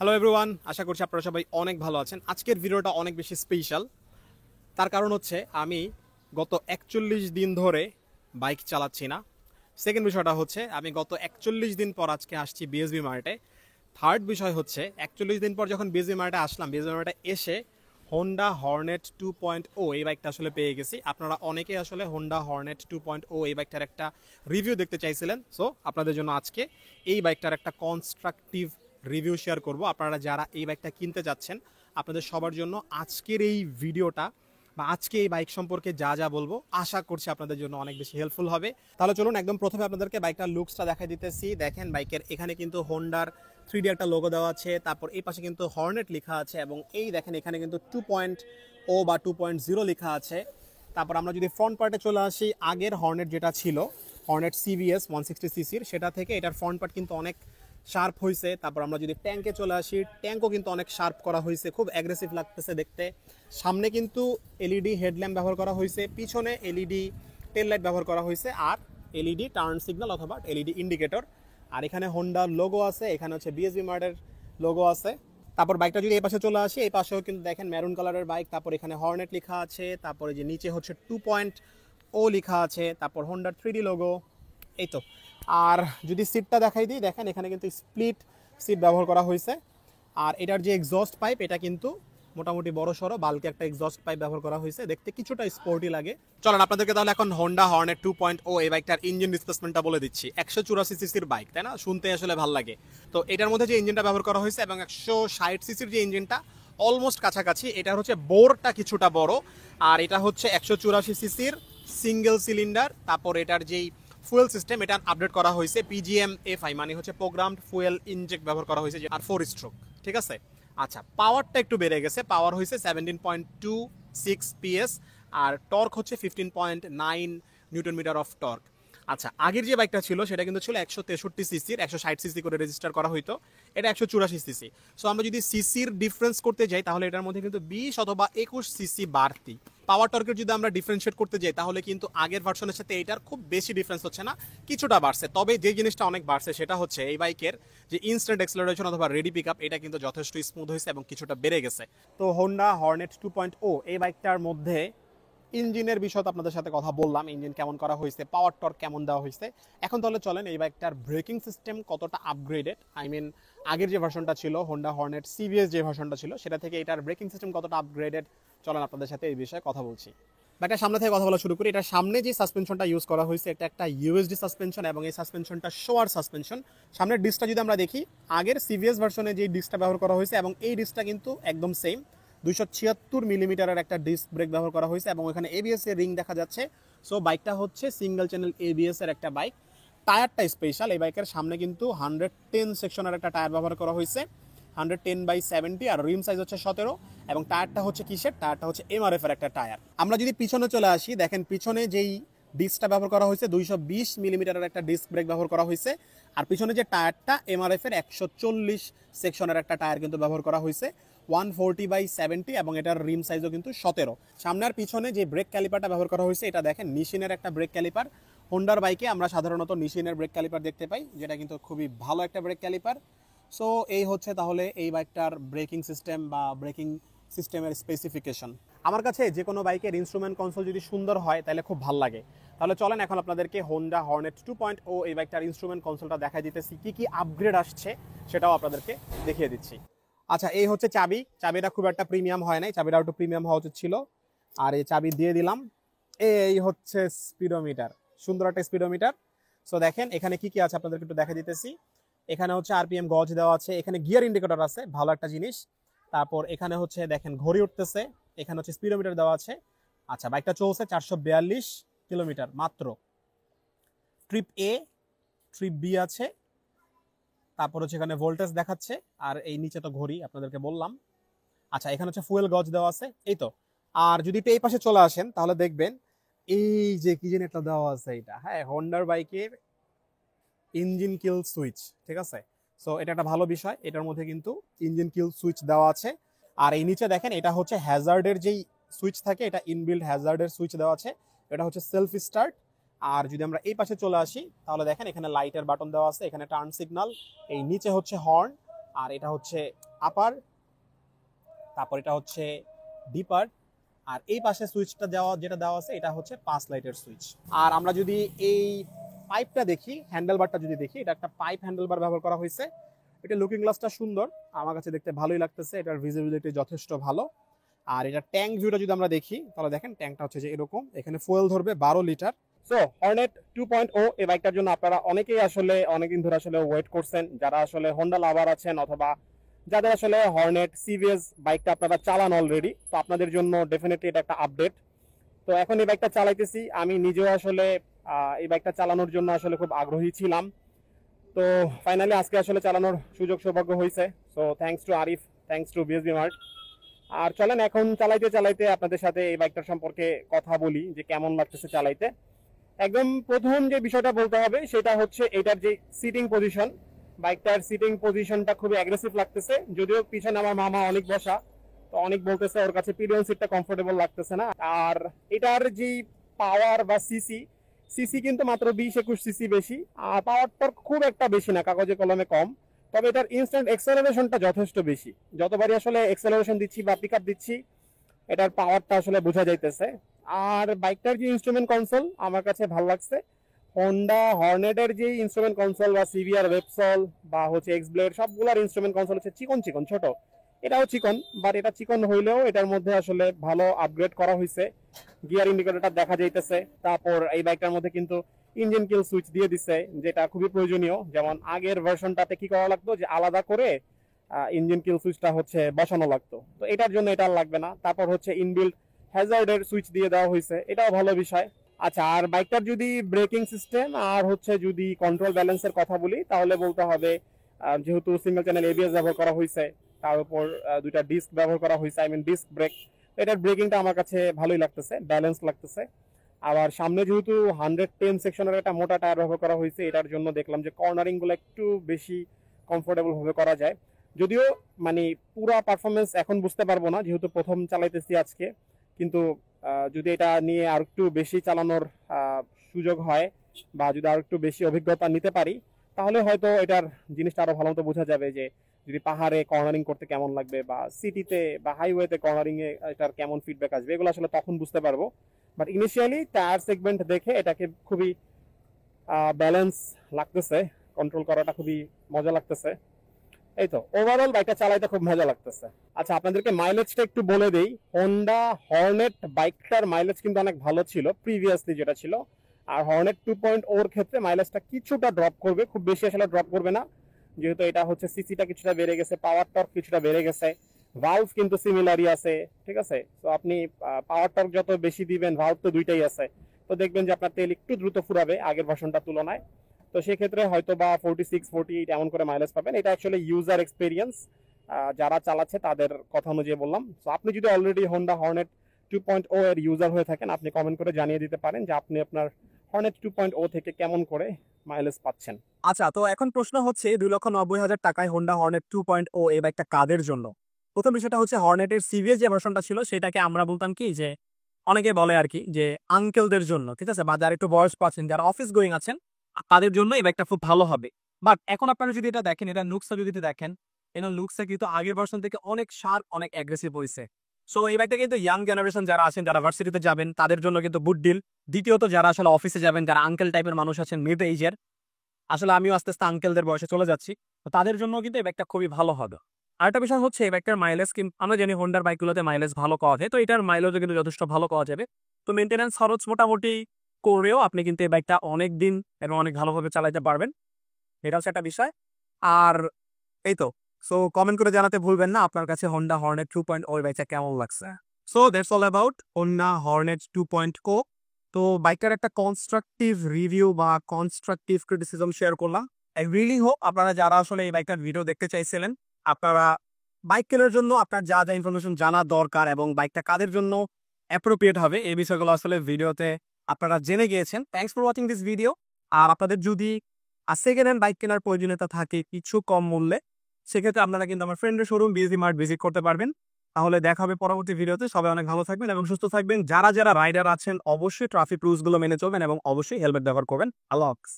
Hello everyone, আশা করছি আপনারা সবাই অনেক ভালো আছেন। আজকের ভিডিওটা অনেক বেশি স্পেশাল। তার কারণ হচ্ছে আমি গত 41 দিন ধরে বাইক চালাচ্ছি না। সেকেন্ড বিষয়টা হচ্ছে আমি গত 41 দিন পর আজকে আসছি বিএসবি মার্টে। থার্ড বিষয় হচ্ছে 41 দিন পর যখন বিএসবি মার্টে আসলাম, বিএসবি মার্টে এসে হোন্ডা হর্নেট 2.0 এই বাইকটা আসলে পেয়ে গেছি। আপনারা অনেকেই আসলে হোন্ডা হর্নেট 2.0 এই বাইকটার একটা রিভিউ দেখতে চাইছিলেন। সো আপনাদের জন্য আজকে এই বাইকটার একটা কনস্ট্রাকটিভ রিভিউ শেয়ার করব। আপনারা যারা এই বাইকটা কিনতে যাচ্ছেন, আপনাদের সবার জন্য আজকের এই ভিডিওটা বা আজকে এই বাইক সম্পর্কে যা যা বলবো আশা করছি আপনাদের জন্য অনেক বেশি হেল্পফুল হবে। তাহলে চলুন একদম প্রথমে আপনাদেরকে বাইকটার লুকসটা দেখাই দিতেছি। দেখেন বাইকের এখানে কিন্তু হোন্ডার 3D একটা লোগো দেওয়া আছে, তারপর এই পাশে কিন্তু হর্নেট লেখা আছে এবং এই দেখেন এখানে কিন্তু 2.0 বা 2.0 লেখা আছে। তারপর আমরা যদি ফ্রন্ট পার্টে চলে আসি, আগের হর্নেট যেটা ছিল হর্নেট সিভিএস 160 সিসির, সেটা থেকে এটার ফ্রন্ট পার্ট কিন্তু অনেক শার্প হয়েছে। তারপর আমরা যদি ট্যাঙ্কে চলে আসি, ট্যাঙ্কও কিন্তু অনেক শার্প করা হয়েছে, খুব অ্যাগ্রেসিভ লাগতেছে দেখতে। সামনে কিন্তু এলইডি হেডল্যাম্প ব্যবহার করা হয়েছে, পিছনে এলইডি টেল লাইট ব্যবহার করা হয়েছে, আর এলইডি টার্ন সিগন্যাল অথবা এলইডি ইন্ডিকেটর। আর এখানে হোন্ডার লোগো আছে, এখানে হচ্ছে বিএসবি মার্টের লোগো আছে। তারপর বাইকটা যদি এই পাশে চলে আসি, এই পাশেও কিন্তু দেখেন মেরুন কালারের বাইক। তারপর এখানে হর্নেট লেখা আছে, তারপরে যে নিচে হচ্ছে 2.0 লেখা আছে, তারপর হোন্ডার 3D লোগো, এই তো। আর যদি সিটটা দেখাই দিই, দেখেন এখানে কিন্তু স্প্লিট সিট ব্যবহার করা হয়েছে। আর এটার যে এক্সস্ট পাইপ, এটা কিন্তু মোটামুটি বড় সড়ো বালকে একটা এক্সস্ট পাইপ ব্যবহার করা হয়েছে, দেখতে কিছুটা স্পোর্টি লাগে। চলেন আপনাদেরকে তাহলে এখন হোন্ডা হর্নেট 2.0 এই বাইকটার ইঞ্জিন ডিসপ্লেসমেন্টটা বলে দিচ্ছি। 184 সিসির বাইক, তাই না? শুনতে আসলে ভালো লাগে। তো এটার মধ্যে যে ইঞ্জিনটা ব্যবহার করা হয়েছে এবং 160 সিসির যে ইঞ্জিনটা অলমোস্ট কাছাকাছি। এটা হচ্ছে বোরটা কিছুটা বড়, আর এটা হচ্ছে 184 সিসির সিঙ্গেল সিলিন্ডার। তারপর এটার যেই ফুয়েল সিস্টেম, এটা আপডেট করা হয়েছে PGM-FI, মানে হচ্ছে প্রোগ্রামড ফুয়েল ইনজেক্ট ব্যবহার করা হয়েছে, আর 4 স্ট্রোক। ঠিক আছে। আচ্ছা, পাওয়ারটা একটু বেড়ে গেছে, পাওয়ার হয়েছে 17.26 PS, আর টর্ক হচ্ছে 15.9 নিউটন মিটার অফ টর্ক। আচ্ছা, আগের যে বাইকটা ছিল সেটা কিন্তু ছিল 163 সিসির, 160 সিসি করে রেজিস্টার করা হইতো। এটা 184 সিসি। সো আমরা যদি সিসির ডিফারেন্স করতে যাই, তাহলে এটার মধ্যে কিন্তু 20 অথবা 21 সিসি বাড়তি। পাওয়ার টর্কের যদি আমরা ডিফারেন্সিয়েট করতে যাই, তাহলে কিন্তু আগের ভার্সনের সাথে এটার খুব বেশি ডিফারেন্স হচ্ছে না, কিছুটা বাড়ছে। তবে যে জিনিসটা অনেক বাড়ছে সেটা হচ্ছে এই বাইকের যে ইনস্ট্যান্ট অ্যাক্সেলারেশন অথবা রেডি পিক আপ, এটা কিন্তু যথেষ্ট স্মুথ হয়েছে এবং কিছুটা বেড়ে গেছে। তো হোন্ডা হর্নেট 2.0 এই বাইকটার মধ্যে ইঞ্জিনের বিষয় তো আপনাদের সাথে কথা বললাম, ইঞ্জিন কেমন করা হয়েছে, পাওয়ার টর্ক কেমন দেওয়া হয়েছে। এখন তাহলে চলেন এই বাইকটার ব্রেকিং সিস্টেম কতটা আপগ্রেডেড, আগের যে ভার্সনটা ছিল হোন্ডা হর্নেট সিভিএস যে ভার্সনটা ছিল, সেটা থেকে এটার ব্রেকিং সিস্টেম কতটা আপগ্রেডেড, চলেন আপনাদের সাথে এই বিষয়ে কথা বলছি। বাইকটার সামনে থেকে কথা বলা শুরু করি। এটার সামনে যে সাসপেনশনটা ইউজ করা হয়েছে, এটা একটা ইউএসডি সাসপেনশন এবং এই সাসপেনশনটা শোয়ার সাসপেনশন। সামনের ডিস্কটা যদি আমরা দেখি, আগের সিভিএস ভার্সনে যে ডিস্কটা ব্যবহার করা হয়েছে এবং এই ডিস্কটা কিন্তু একদম সেম, 276 মিলিমিটারের একটা ডিস্ক ব্রেক ব্যবহার করা হয়েছে এবং এখানে এবিএস এর রিং দেখা যাচ্ছে। সো বাইকটা হচ্ছে সিঙ্গেল চ্যানেল এবিএস এর একটা বাইক। টায়ারটা স্পেশাল, এই বাইকের সামনে কিন্তু 110 সেকশনের একটা টায়ার ব্যবহার করা হয়েছে, 110/70, আর রিম সাইজ হচ্ছে 17। এবং টায়ারটা হচ্ছে কিসের, টায়ারটা হচ্ছে এমআরএফ এর একটা টায়ার। আমরা যদি পিছনে চলে আসি, দেখেন পিছনে যেই ডিস্কটা ব্যবহার করা হয়েছে, 220 মিলিমিটারের একটা ডিস্ক ব্রেক ব্যবহার করা হয়েছে। আর পিছনে যে টায়ারটা এমআরএফ এর 140 সেকশনের একটা টায়ার কিন্তু ব্যবহার করা হয়েছে, 140/70, এবং এটার রিম সাইজও কিন্তু 17। সামনে আর পিছনে যে ব্রেক ক্যালিপারটা ব্যবহার করা হয়েছে, এটা দেখেন নিশিনের একটা ব্রেক ক্যালিপার। হোন্ডার বাইকে আমরা সাধারণত নিশিনের ব্রেক ক্যালিপার দেখতে পাই, যেটা কিন্তু খুবই ভালো একটা ব্রেক ক্যালিপার। সো এই হচ্ছে তাহলে এই বাইকটার ব্রেকিং সিস্টেম বা ব্রেকিং সিস্টেমের স্পেসিফিকেশন। আমার কাছে যে কোনো বাইকের ইনস্ট্রুমেন্ট কনসোল যদি সুন্দর হয় তাহলে খুব ভালো লাগে। তাহলে চলেন এখন আপনাদেরকে হোন্ডা হর্নেট 2.0 এই বাইকটার ইনস্ট্রুমেন্ট কনসোলটা দেখা দিতেছি, কি কি আপগ্রেড আসছে সেটাও আপনাদেরকে দেখিয়ে দিচ্ছি। আচ্ছা, এই হচ্ছে চাবি। চাবিটা খুব একটা প্রিমিয়াম হয় নাই, চাবিটা একটু প্রিমিয়াম হওয়া উচিত ছিল। আর এই চাবি দিয়ে দিলাম। এই হচ্ছে স্পিডোমিটার, সুন্দর একটা স্পিডোমিটার। সো দেখেন এখানে কি কি আছে আপনাদেরকে একটু দেখা দিতেছি। এখানে হচ্ছে আরপিএম গজ দেওয়া আছে, এখানে গিয়ার ইন্ডিকেটর আছে, ভালো একটা জিনিস। তারপর এখানে হচ্ছে দেখেন ঘড়ি উঠতেছে, এখানে হচ্ছে স্পিডোমিটার দেওয়া আছে। আচ্ছা, বাইকটা চলছে 442 কিলোমিটার মাত্র। ট্রিপ এ, ট্রিপ বি আছে, তারপর হচ্ছে এখানে ভোল্টেজ দেখাচ্ছে, আর এই নিচে তো ঘড়ি আপনাদেরকে বললাম। আচ্ছা, এখানে হচ্ছে ফুয়েল গজ দেওয়া আছে, এই তো। আর যদি একটু এই পাশে চলে আসেন তাহলে দেখবেন এই যে কি যেন একটা দেওয়া আছে, এটা হ্যাঁ হোন্ডার বাইকের ইঞ্জিন কিল সুইচ। ঠিক আছে। সো এটা একটা ভালো বিষয়, এটার মধ্যে কিন্তু ইঞ্জিন কিল সুইচ দেওয়া আছে। আর এই নিচে দেখেন এটা হচ্ছে হ্যাজার্ডের যেই সুইচ থাকে, এটা ইনবিল্ড হ্যাজার্ডের সুইচ দেওয়া আছে। এটা হচ্ছে সেলফ স্টার্ট। আর যদি আমরা এই পাশে চলে আসি তাহলে দেখেন এখানে লাইটের বাটন দেওয়া আছে, এখানে টার্ন সিগন্যাল, এই নিচে হচ্ছে হর্ন, আর এটা হচ্ছে আপার, তারপর এটা হচ্ছে ডিপার, আর এই পাশে সুইচটা যেটা দেওয়া আছে এটা হচ্ছে পাস লাইটের সুইচ। আর আমরা যদি এই পাইপটা দেখি, হ্যান্ডেলবারটা যদি দেখি, এটা একটা পাইপ হ্যান্ডেলবার ব্যবহার করা হয়েছে। এটা লুকিং গ্লাসটা সুন্দর, আমার কাছে দেখতে ভালোই লাগতেছে, এটার ভিজিবিলিটি যথেষ্ট ভালো। আর এটা ট্যাঙ্ক ভিউটা যদি আমরা দেখি তাহলে দেখেন ট্যাঙ্কটা হচ্ছে যে এরকম, এখানে ফুয়েল ধরবে 12 লিটার। সো হর্নেট 2.0 এই বাইকটার জন্য আপনারা অনেকেই আসলে অনেকদিন ধরে আসলে ওয়েট করছেন, যারা আসলে হোন্ডা লাভার আছেন অথবা যাদের আসলে হর্নেট সিভিএস বাইকটা আপনারা চালান অলরেডি, তো আপনাদের জন্য ডেফিনেটলি এটা একটা আপডেট। তো এখন এই বাইকটা চালাইতেছি, আমি নিজেও আসলে এই বাইকটা চালানোর জন্য আসলে খুব আগ্রহী ছিলাম। তো ফাইনালি আজকে আসলে চালানোর সুযোগ সৌভাগ্য হয়েছে। So thanks to Arif, thanks to BSB Mart. আর চলেন এখন চালাইতে চালাইতে আপনাদের সাথে এই বাইকটার সম্পর্কে কথা বলি যে কেমন লাগতেছে চালাইতে। একদম প্রথম যে বিষয়টা বলতে হবে সেটা হচ্ছে এটার যে সিটিং পজিশন, বাইকটার সিটিং পজিশনটা খুবই অ্যাগ্রেসিভ লাগতেছে। যদিও পিছনে আমার মামা অনেক বসা, তো অনেক বলতেছে ওর কাছে পিলিয়ন সিটটা কমফোর্টেবল লাগতেছে না। আর এটার যে পাওয়ার বা সিসি, সিসি কিন্তু মাত্র 20-21 সিসি বেশি, আর পাওয়ার টর্ক খুব একটা বেশি না, কাগজে কলমে কম। তবে এটার ইনস্ট্যান্ট এক্সেলারেশনটা যথেষ্ট বেশি। যতবারই আসলে এক্সেলারেশন দিচ্ছি বা পিক আপ দিচ্ছি, এটার পাওয়ারটা আসলে বোঝা যাইতেছে। আর বাইকটার যে ইনস্ট্রুমেন্ট কনসোল আমার কাছে ভালো লাগছে। হোন্ডা হর্নেটের যে ইনস্ট্রুমেন্ট কনসোল বা সিভিআর ওয়েবসল বা হচ্ছে এক্স ব্লেড সবগুলোর ইনস্ট্রুমেন্ট কনসোল হচ্ছে চিকন চিকন ছোট, এটাও চিকন, বাট এটা চিকন হইলেও এটার মধ্যে আসলে ভালো আপগ্রেড করা হয়েছে। গিয়ার ইন্ডিকেটরটা দেখা যাইতেছে। তারপর এই বাইকটার মধ্যে কিন্তু ইঞ্জিন কিল সুইচ দিয়ে দিছে, যেটা খুবই প্রয়োজনীয়। যেমন আগের ভার্সনটাতে কি করা লাগতো যে আলাদা করে ইঞ্জিন কিল সুইচটা হচ্ছে বসানো লাগতো, তো এটার জন্য এটা লাগবে না। তারপর হচ্ছে ইনবিল্ট হ্যাজার্ডের সুইচ দিয়ে দেওয়া হয়েছে, এটাও ভালো বিষয়। আচ্ছা, আর বাইকটার যদি ব্রেকিং সিস্টেম আর হচ্ছে যদি কন্ট্রোল ব্যালেন্সের কথা বলি তাহলে বলতে হবে যেহেতু সিঙ্গেল চ্যানেল এবিএস ব্যবহার করা হয়েছে, তার উপর দুইটা ডিস্ক ব্যবহার করা হয়েছে, আই মিন ডিস্ক ব্রেক, এটার ব্রেকিংটা আমার কাছে ভালোই লাগতেছে, ব্যালেন্স লাগতেছে। আবার সামনে যেহেতু 110 সেকশনের একটা মোটা টায়ার ব্যবহার করা হয়েছে, এটার জন্য দেখলাম যে কর্নারিং গুলো একটু বেশি কমফোর্টেবল ভাবে করা যায়। যদিও মানে পুরো পারফরমেন্স এখন বুঝতে পারবো না যেহেতু প্রথম চালাইতেছি আজকে, কিন্তু যদি এটা নিয়ে আর একটু বেশি চালানোর সুযোগ হয় বা যদি আর একটু বেশি অভিজ্ঞতা নিতে পারি তাহলে হয়তো এটার জিনিসটা আরো ভালো মতো বোঝা যাবে যে যদি পাহাড়ে কর্নারিং করতে কেমন লাগবে বা সিটিতে বা হাইওয়েতে কর্নারিং এ এটার কেমন ফিডব্যাক আসবে, এগুলো আসলে তখন বুঝতে পারবো। বাট ইনিশিয়ালি টায়ার সেগমেন্ট দেখে এটাকে খুবই ব্যালেন্স লাগতেছে, কন্ট্রোল করাটা খুবই মজা লাগতেছে। এই তো ওভারঅল বাইকটা চালাইতে খুব মজা লাগতেছে। আচ্ছা, আপনাদেরকে মাইলেজটা একটু বলে দেই। হোন্ডা হর্নেট বাইকটার মাইলেজ কিন্তু অনেক ভালো ছিল প্রিভিয়াসলি যেটা ছিল, আর হর্নেট 2.0 এর ক্ষেত্রে মাইলেজটা কিছুটা ড্রপ করবে, খুব বেশি আসলে ড্রপ করবে না, যেহেতু এটা হচ্ছে সিসিটা কিছুটা বেড়ে গেছে, পাওয়ার টর্ক কিছুটা বেড়ে গেছে, ভালভ কিন্তু সিমিলারই আছে, ঠিক আছে। তো আপনি পাওয়ার টর্ক যত বেশি দিবেন, ভালভ তো দুইটাই আছে, তো দেখবেন যে আপনার তেল একটু দ্রুত ফুরাবে আগের ভার্সনটার তুলনায়। তো সেক্ষেত্রে হয়তো বা 46-48 এমন করে মাইলেজ পাবেন। এটা অ্যাকচুয়ালি ইউজার এক্সপিরিয়েন্স, যারা চালাচ্ছে তাদের কথা অনুযায়ী বললাম। তো আপনি যদি অলরেডি হোন্ডা হর্নেট 2.0 এর ইউজার হয়ে থাকেন, আপনি কমেন্ট করে জানিয়ে দিতে পারেন যে আপনি আপনার হর্নেট 2.0 থেকে কেমন করে মাইলেজ পাচ্ছেন। আচ্ছা, তো এখন প্রশ্ন হচ্ছে 2,90,000 টাকায় হোন্ডা হর্নেট 2.0 এই বাইকটা কাদের জন্য? প্রথম বিষয়টা হচ্ছে হর্নেটের সিভিএস যে ভার্সনটা ছিল সেটাকে আমরা বলতাম কি যে অনেকে বলে আর কি যে আঙ্কেলদের জন্য, ঠিক আছে, বা যারা একটু বয়স পাচ্ছেন, যারা অফিস গোয়িং আছেন, তাদের জন্য এই বাইকটা খুব ভালো হবে। বাট এখন আপনারা যদি এটা দেখেন, এটা লুকসটা যদি দেখেন, এটা লুকসটা কিন্তু আগের ভার্সন থেকে অনেক শার্প, অনেক অ্যাগ্রেসিভ হয়েছে। সো এই বাইকটা কিন্তু ইয়াং জেনারেশন যারা আছেন, যারা ভার্সিটিতে যাবেন তাদের জন্য কিন্তু গুড ডিল। দ্বিতীয়ত যারা আসলে অফিসে যাবেন, যারা আঙ্কেল টাইপের মানুষ আছেন মিড এইজের, আসলে আমিও আস্তে আস্তে আঙ্কেলদের বয়সে চলে যাচ্ছি, তো তাদের জন্য কিন্তু এই বাইকটা খুবই ভালো হবে। আরেকটা বিষয় হচ্ছে এই বাইকটার মাইলেজ, কিন্তু আমরা জানি হোন্ডার বাইকগুলোতে মাইলেজ ভালো পাওয়া যায়, তো এটার মাইলেজও কিন্তু যথেষ্ট ভালো পাওয়া যাবে। তো মেনটেন্যান্স খরচ মোটামুটি করেও আপনি কিন্তু এই বাইকটা অনেক দিন এবং অনেক ভালোভাবে চালাতে পারবেন, এটা হচ্ছে একটা বিষয়। আর এই তো, সো কমেন্ট করে জানাতে ভুলবেন না আপনার কাছে হোন্ডা হর্নেট 2.0 বাইকটা কেমন লাগছে। So that's all about Honda Hornet 2.0। তো বাইকটার একটা কনস্ট্রাকটিভ রিভিউ বা কনস্ট্রাকটিভ ক্রিটিসিজম শেয়ার করলাম। আই রিয়েলি হোপ আপনারা যারা আসলে এই বাইকটার ভিডিও দেখতে চাইছিলেন, আপনারা বাইক কেনার জন্য আপনার যা যা ইনফরমেশন জানা দরকার এবং বাইকটা কাদের জন্য অ্যাপ্রোপ্রিয়েট হবে এই বিষয়গুলো আসলে ভিডিওতে আপনারা জেনে গিয়েছেন। Thanks for watching this video. আর আপনাদের যদি সেকেন্ড হ্যান্ড বাইক কেনার প্রয়োজনীয়তা থাকে কিছু কম মূল্যে, সেক্ষেত্রে আপনারা কিন্তু আমার ফ্রেন্ডের শোরুম বিএসবি মার্ট ভিজিট করতে পারবেন। তাহলে দেখা হবে পরবর্তী ভিডিওতে। সবাই অনেক ভালো থাকবেন এবং সুস্থ থাকবেন। যারা যারা রাইডার আছেন অবশ্যই ট্রাফিক রুলস গুলো মেনে চলবেন এবং অবশ্যই হেলমেট ব্যবহার করবেন। আল্লাহ হাফেজ।